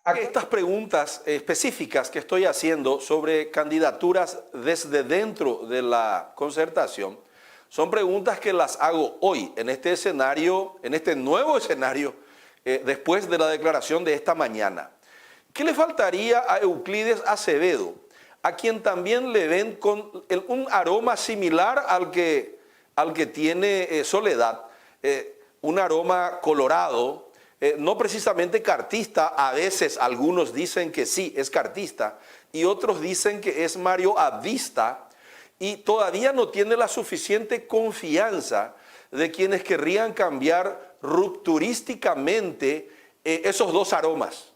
Estas preguntas específicas que estoy haciendo sobre candidaturas desde dentro de la concertación son preguntas que las hago hoy, en este escenario, en este nuevo escenario, después de la declaración de esta mañana. ¿Qué le faltaría a Euclides Acevedo, a quien también le ven con un aroma similar al que tiene Soledad, un aroma colorado, no precisamente cartista? A veces algunos dicen que sí, es cartista, y otros dicen que es Mario Abdista, y todavía no tiene la suficiente confianza de quienes querrían cambiar rupturísticamente esos dos aromas.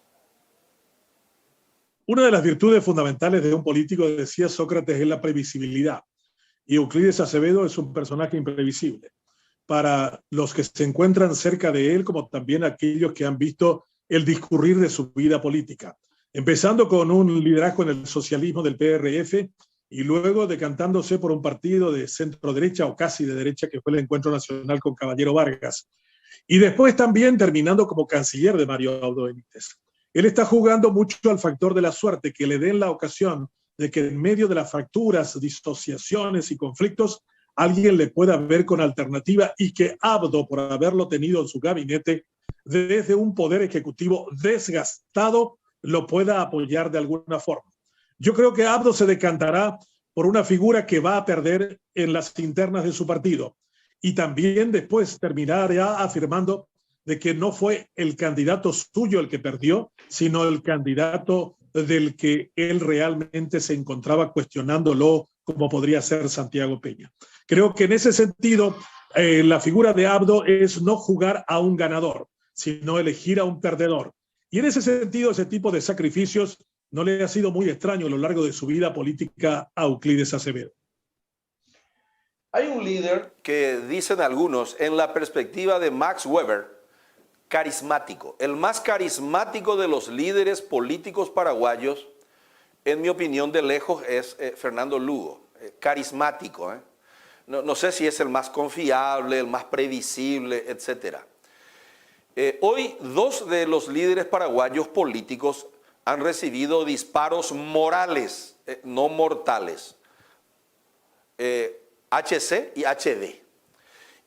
Una de las virtudes fundamentales de un político, decía Sócrates, es la previsibilidad. Y Euclides Acevedo es un personaje imprevisible para los que se encuentran cerca de él, como también aquellos que han visto el discurrir de su vida política. Empezando con un liderazgo en el socialismo del PRF y luego decantándose por un partido de centro derecha o casi de derecha, que fue el Encuentro Nacional con Caballero Vargas. Y después también terminando como canciller de Mario Abdo Benítez. Él está jugando mucho al factor de la suerte, que le den la ocasión de que en medio de las fracturas, disociaciones y conflictos, alguien le pueda ver con alternativa y que Abdo, por haberlo tenido en su gabinete, desde un poder ejecutivo desgastado, lo pueda apoyar de alguna forma. Yo creo que Abdo se decantará por una figura que va a perder en las internas de su partido y también después terminará afirmando de que no fue el candidato suyo el que perdió, sino el candidato del que él realmente se encontraba cuestionándolo, como podría ser Santiago Peña. Creo que en ese sentido, la figura de Abdo es no jugar a un ganador, sino elegir a un perdedor. Y en ese sentido, ese tipo de sacrificios no le ha sido muy extraño a lo largo de su vida política a Euclides Acevedo. Hay un líder que dicen algunos, en la perspectiva de Max Weber, carismático. El más carismático de los líderes políticos paraguayos, en mi opinión, de lejos, es Fernando Lugo. Carismático. No sé si es el más confiable, el más previsible, etc. Hoy, dos de los líderes paraguayos políticos han recibido disparos morales, no mortales. HC y HD.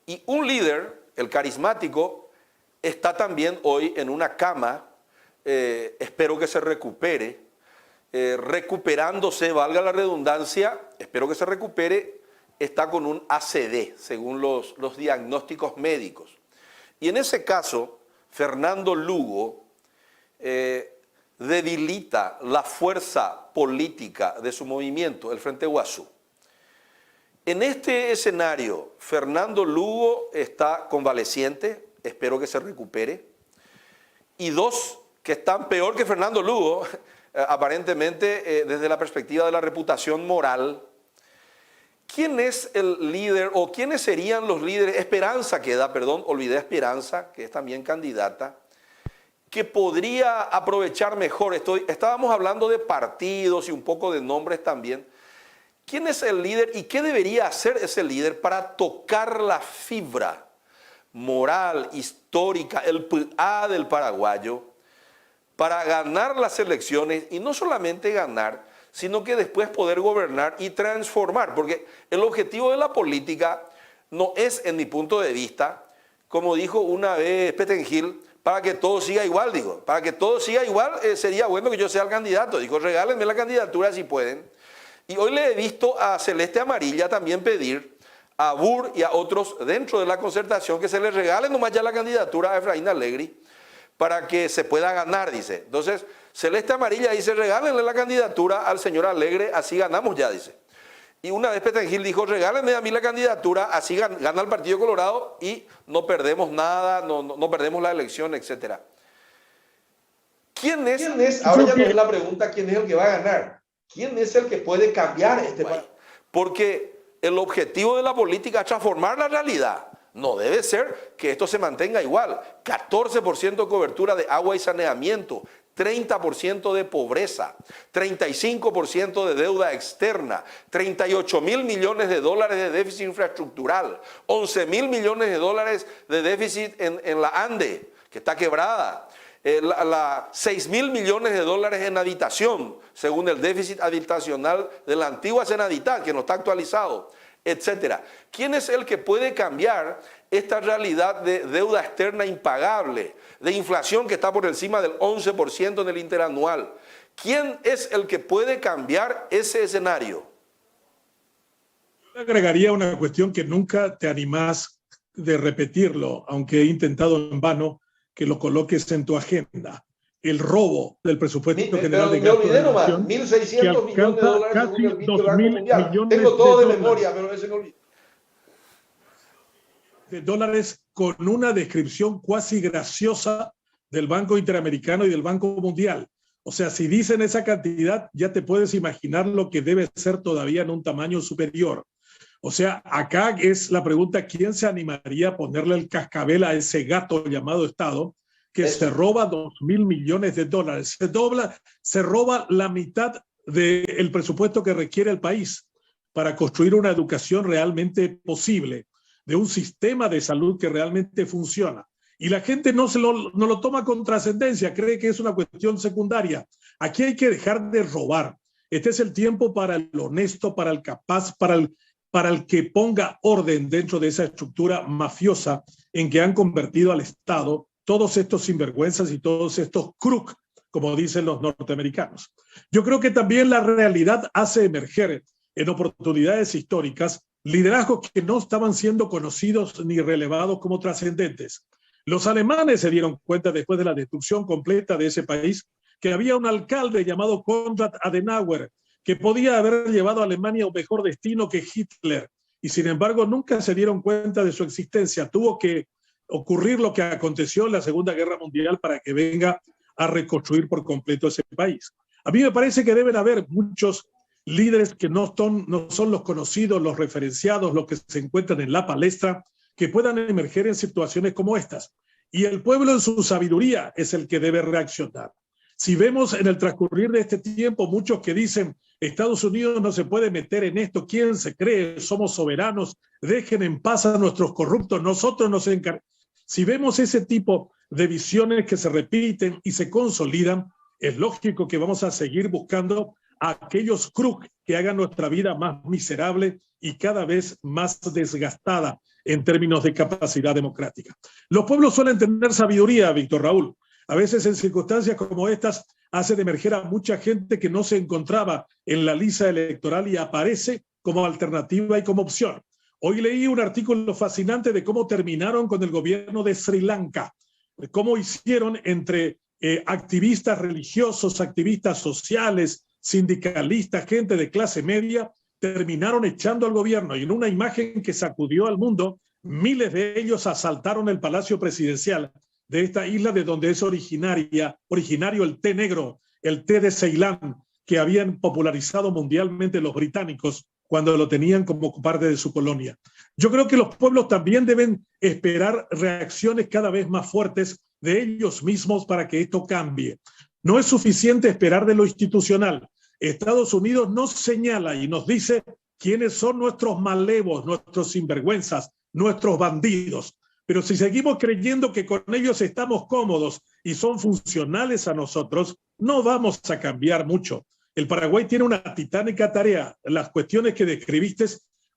Y un líder, el carismático, está también hoy en una cama, espero que se recupere, recuperándose, valga la redundancia, espero que se recupere, está con un ACD, según los diagnósticos médicos. Y en ese caso, Fernando Lugo debilita la fuerza política de su movimiento, el Frente Guazú. En este escenario, Fernando Lugo está convaleciente, espero que se recupere. Y dos que están peor que Fernando Lugo, aparentemente desde la perspectiva de la reputación moral. ¿Quién es el líder o quiénes serían los líderes? Esperanza queda, perdón, olvidé a Esperanza, que es también candidata, que podría aprovechar mejor. Estábamos hablando de partidos y un poco de nombres también. ¿Quién es el líder y qué debería hacer ese líder para tocar la fibra moral, histórica, el PA del paraguayo, para ganar las elecciones y no solamente ganar, sino que después poder gobernar y transformar? Porque el objetivo de la política no es, en mi punto de vista, como dijo una vez Pettengill, para que todo siga igual, digo, para que todo siga igual sería bueno que yo sea el candidato, dijo, regálenme la candidatura si pueden. Y hoy le he visto a Celeste Amarilla también pedir a Bur y a otros dentro de la concertación que se les regale nomás ya la candidatura a Efraín Alegri para que se pueda ganar, dice. Entonces, Celeste Amarilla dice, regálenle la candidatura al señor Alegre, así ganamos ya, dice. Y una vez Pettengill dijo, regálenme a mí la candidatura, así gana el Partido Colorado y no perdemos nada, no perdemos la elección, etc. ¿Quién es? Ahora ya no es la pregunta, ¿quién es el que va a ganar? ¿Quién es el que puede cambiar este país? Porque el objetivo de la política es transformar la realidad. No debe ser que esto se mantenga igual. 14% de cobertura de agua y saneamiento, 30% de pobreza, 35% de deuda externa, 38.000 millones de dólares de déficit infraestructural, 11.000 millones de dólares de déficit en la ANDE, que está quebrada. 6.000 millones de dólares en habitación, según el déficit habitacional de la antigua Senadital, que no está actualizado, etcétera. ¿Quién es el que puede cambiar esta realidad de deuda externa impagable, de inflación que está por encima del 11% en el interanual? ¿Quién es el que puede cambiar ese escenario? Yo agregaría una cuestión que nunca te animás de repetirlo, aunque he intentado en vano que lo coloques en tu agenda. El robo del presupuesto general de gasto de la nación, 1.600 millones de dólares casi según el 2.000 millones Tengo todo de dólares. memoria, pero ese no olvido. De dólares con una descripción cuasi graciosa del Banco Interamericano y del Banco Mundial. O sea, si dicen esa cantidad, ya te puedes imaginar lo que debe ser todavía en un tamaño superior. O sea, acá es la pregunta, ¿quién se animaría a ponerle el cascabel a ese gato llamado Estado que se roba 2.000 millones de dólares? Se roba la mitad del presupuesto que requiere el país para construir una educación realmente posible, de un sistema de salud que realmente funciona. Y la gente no lo toma con trascendencia, cree que es una cuestión secundaria. Aquí hay que dejar de robar. Este es el tiempo para el honesto, para el capaz, para el que ponga orden dentro de esa estructura mafiosa en que han convertido al Estado todos estos sinvergüenzas y todos estos crook, como dicen los norteamericanos. Yo creo que también la realidad hace emerger en oportunidades históricas liderazgos que no estaban siendo conocidos ni relevados como trascendentes. Los alemanes se dieron cuenta después de la destrucción completa de ese país que había un alcalde llamado Konrad Adenauer que podía haber llevado a Alemania a un mejor destino que Hitler. Y sin embargo nunca se dieron cuenta de su existencia. Tuvo que ocurrir lo que aconteció en la Segunda Guerra Mundial para que venga a reconstruir por completo ese país. A mí me parece que deben haber muchos líderes que no son los conocidos, los referenciados, los que se encuentran en la palestra, que puedan emerger en situaciones como estas. Y el pueblo en su sabiduría es el que debe reaccionar. Si vemos en el transcurrir de este tiempo muchos que dicen Estados Unidos no se puede meter en esto, ¿quién se cree? Somos soberanos, dejen en paz a nuestros corruptos, nosotros nos encargamos. Si vemos ese tipo de visiones que se repiten y se consolidan, es lógico que vamos a seguir buscando a aquellos crooks que hagan nuestra vida más miserable y cada vez más desgastada en términos de capacidad democrática. Los pueblos suelen tener sabiduría, Víctor Raúl. A veces en circunstancias como estas hacen emerger a mucha gente que no se encontraba en la lista electoral y aparece como alternativa y como opción. Hoy leí un artículo fascinante de cómo terminaron con el gobierno de Sri Lanka, de cómo hicieron entre activistas religiosos, activistas sociales, sindicalistas, gente de clase media, terminaron echando al gobierno y en una imagen que sacudió al mundo, miles de ellos asaltaron el palacio presidencial de esta isla de donde es originario el té negro, el té de Ceilán, que habían popularizado mundialmente los británicos cuando lo tenían como parte de su colonia. Yo creo que los pueblos también deben esperar reacciones cada vez más fuertes de ellos mismos para que esto cambie. No es suficiente esperar de lo institucional. Estados Unidos nos señala y nos dice quiénes son nuestros malevos, nuestros sinvergüenzas, nuestros bandidos. Pero si seguimos creyendo que con ellos estamos cómodos y son funcionales a nosotros, no vamos a cambiar mucho. El Paraguay tiene una titánica tarea. Las cuestiones que describiste,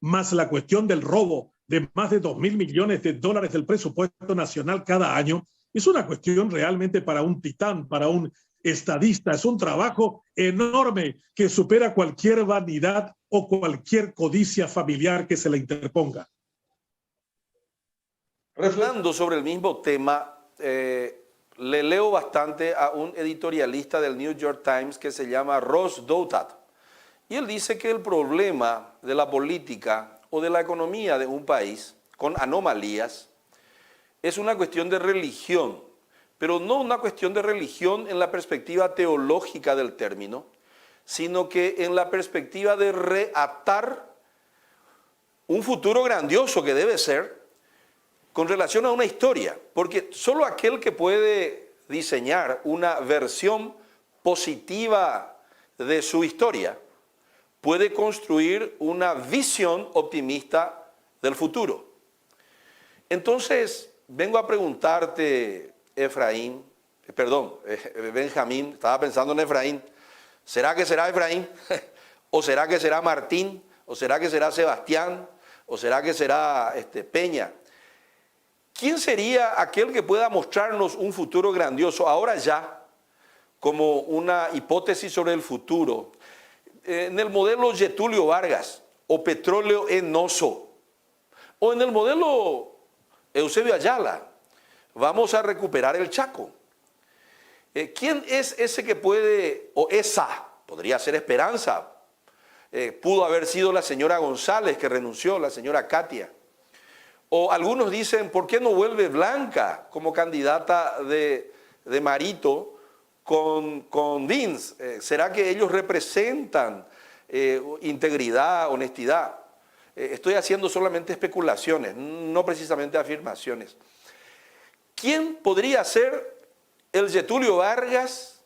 más la cuestión del robo de más de 2.000 millones de dólares del presupuesto nacional cada año, es una cuestión realmente para un titán, para un estadista. Es un trabajo enorme que supera cualquier vanidad o cualquier codicia familiar que se le interponga. Reflexionando sobre el mismo tema, le leo bastante a un editorialista del New York Times que se llama Ross Douthat. Y él dice que el problema de la política o de la economía de un país con anomalías es una cuestión de religión, pero no una cuestión de religión en la perspectiva teológica del término, sino que en la perspectiva de reatar un futuro grandioso que debe ser con relación a una historia, porque solo aquel que puede diseñar una versión positiva de su historia puede construir una visión optimista del futuro. Entonces, vengo a preguntarte, Benjamín, estaba pensando en Efraín, ¿será que será Efraín? ¿O será que será Martín? ¿O será que será Sebastián? ¿O será que será Peña? ¿Quién sería aquel que pueda mostrarnos un futuro grandioso ahora ya, como una hipótesis sobre el futuro? En el modelo Getúlio Vargas o Petróleo Enoso, o en el modelo Eusebio Ayala, vamos a recuperar el Chaco. ¿Quién es ese que puede, o esa, podría ser Esperanza, pudo haber sido la señora González que renunció, la señora Katia? O algunos dicen, ¿por qué no vuelve Blanca como candidata de Marito con Vince? ¿Será que ellos representan integridad, honestidad? Estoy haciendo solamente especulaciones, no precisamente afirmaciones. ¿Quién podría ser el Getúlio Vargas,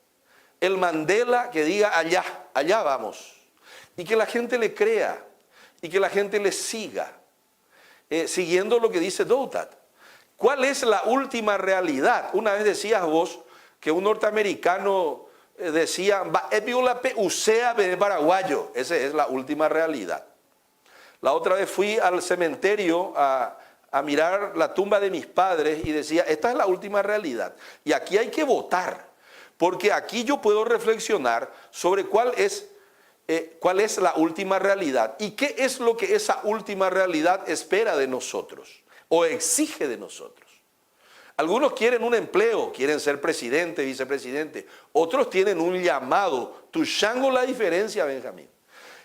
el Mandela que diga allá vamos? Y que la gente le crea y que la gente le siga. Siguiendo lo que dice Douthat. ¿Cuál es la última realidad? Una vez decías vos que un norteamericano decía, paraguayo. Esa es la última realidad. La otra vez fui al cementerio a mirar la tumba de mis padres y decía, esta es la última realidad. Y aquí hay que votar, porque aquí yo puedo reflexionar sobre cuál es la última realidad y qué es lo que esa última realidad espera de nosotros o exige de nosotros. Algunos quieren un empleo, quieren ser presidente, vicepresidente. Otros tienen un llamado. Tu chango la diferencia, Benjamín.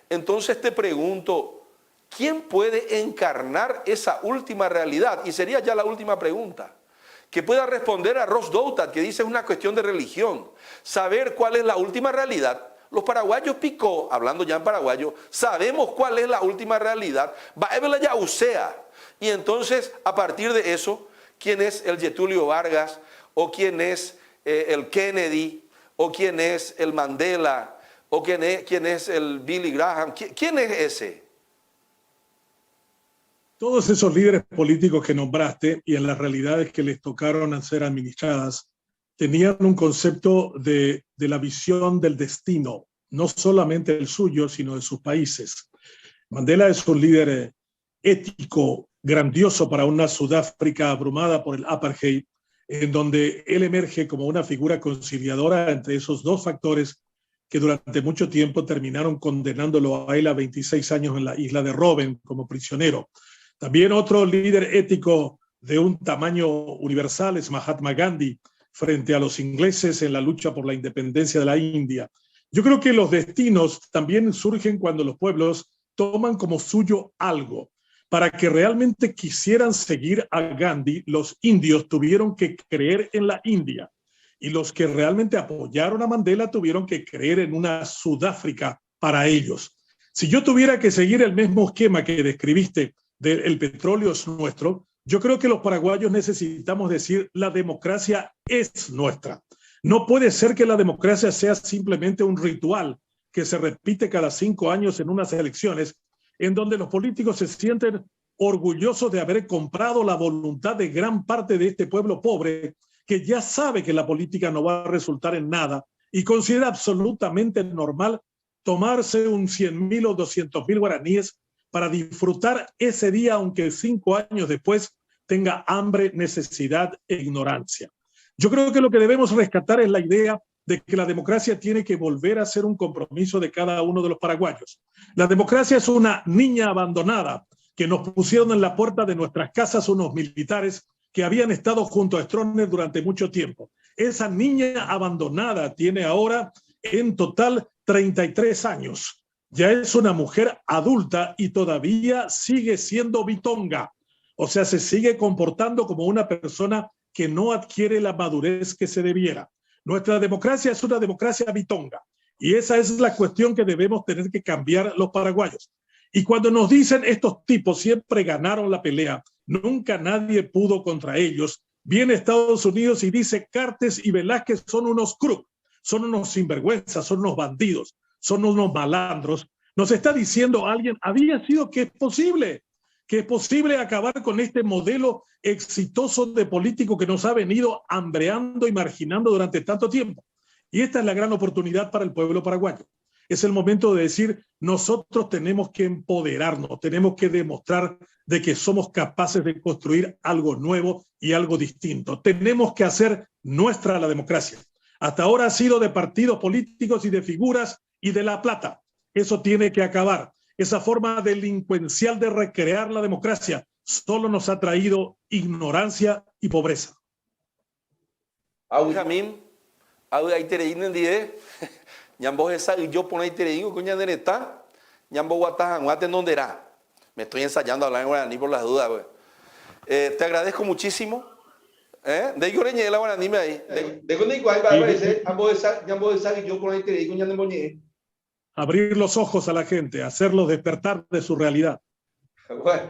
Entonces te pregunto, ¿quién puede encarnar esa última realidad? Y sería ya la última pregunta. Que pueda responder a Ross Douthat, que dice es una cuestión de religión. Saber cuál es la última realidad. Los paraguayos picó, hablando ya en paraguayo, sabemos cuál es la última realidad. Va ya usea. Y entonces, a partir de eso, ¿quién es el Getúlio Vargas? ¿O quién es el Kennedy? ¿O quién es el Mandela? ¿O quién es el Billy Graham? ¿Quién es ese? Todos esos líderes políticos que nombraste y en las realidades que les tocaron ser administradas, tenían un concepto de la visión del destino, no solamente el suyo, sino de sus países. Mandela es un líder ético grandioso para una Sudáfrica abrumada por el apartheid, en donde él emerge como una figura conciliadora entre esos dos factores que durante mucho tiempo terminaron condenándolo a él a 26 años en la isla de Robben como prisionero. También otro líder ético de un tamaño universal es Mahatma Gandhi frente a los ingleses en la lucha por la independencia de la India. Yo creo que los destinos también surgen cuando los pueblos toman como suyo algo. Para que realmente quisieran seguir a Gandhi, los indios tuvieron que creer en la India. Y los que realmente apoyaron a Mandela tuvieron que creer en una Sudáfrica para ellos. Si yo tuviera que seguir el mismo esquema que describiste del petróleo es nuestro, yo creo que los paraguayos necesitamos decir la democracia es nuestra. No puede ser que la democracia sea simplemente un ritual que se repite cada 5 años en unas elecciones en donde los políticos se sienten orgullosos de haber comprado la voluntad de gran parte de este pueblo pobre que ya sabe que la política no va a resultar en nada y considera absolutamente normal tomarse un 100.000 o 200.000 guaraníes para disfrutar ese día, aunque 5 años después tenga hambre, necesidad e ignorancia. Yo creo que lo que debemos rescatar es la idea de que la democracia tiene que volver a ser un compromiso de cada uno de los paraguayos. La democracia es una niña abandonada que nos pusieron en la puerta de nuestras casas unos militares que habían estado junto a Stroessner durante mucho tiempo. Esa niña abandonada tiene ahora en total 33 años. Ya es una mujer adulta y todavía sigue siendo bitonga. O sea, se sigue comportando como una persona que no adquiere la madurez que se debiera. Nuestra democracia es una democracia bitonga y esa es la cuestión que debemos tener que cambiar los paraguayos. Y cuando nos dicen estos tipos siempre ganaron la pelea, nunca nadie pudo contra ellos, viene Estados Unidos y dice Cartes y Velázquez son unos crook, son unos sinvergüenzas, son unos bandidos, son unos malandros. Nos está diciendo alguien, había sido que es posible acabar con este modelo exitoso de político que nos ha venido hambreando y marginando durante tanto tiempo. Y esta es la gran oportunidad para el pueblo paraguayo. Es el momento de decir, nosotros tenemos que empoderarnos, tenemos que demostrar de que somos capaces de construir algo nuevo y algo distinto. Tenemos que hacer nuestra la democracia. Hasta ahora ha sido de partidos políticos y de figuras y de la plata. Eso tiene que acabar. Esa forma delincuencial de recrear la democracia solo nos ha traído ignorancia y pobreza. Benjamín, ahí te dije, Ñambo esa y yo poner te digo coña de neta, Ñambo guatajan, guate dónde era. Me estoy ensayando a hablar en guaraní por las dudas, güey. Te agradezco muchísimo. De ahí coreñé la guaraní me ahí. De cuando igual va a aparecer, Ñambo esa y yo poner te digo coña de moñé. Abrir los ojos a la gente, hacerlos despertar de su realidad. Bueno,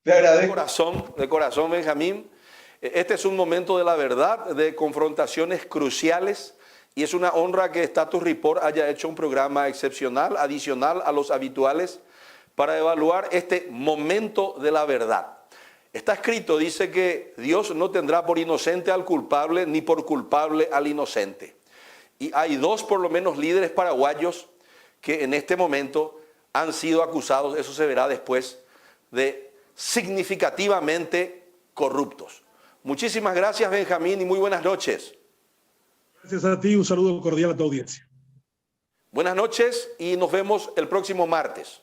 te agradezco. De corazón, Benjamín. Este es un momento de la verdad, de confrontaciones cruciales, y es una honra que Status Report haya hecho un programa excepcional, adicional a los habituales, para evaluar este momento de la verdad. Está escrito, dice que Dios no tendrá por inocente al culpable, ni por culpable al inocente. Y hay 2 por lo menos líderes paraguayos que en este momento han sido acusados, eso se verá después, de significativamente corruptos. Muchísimas gracias, Benjamín, y muy buenas noches. Gracias a ti, un saludo cordial a tu audiencia. Buenas noches y nos vemos el próximo martes.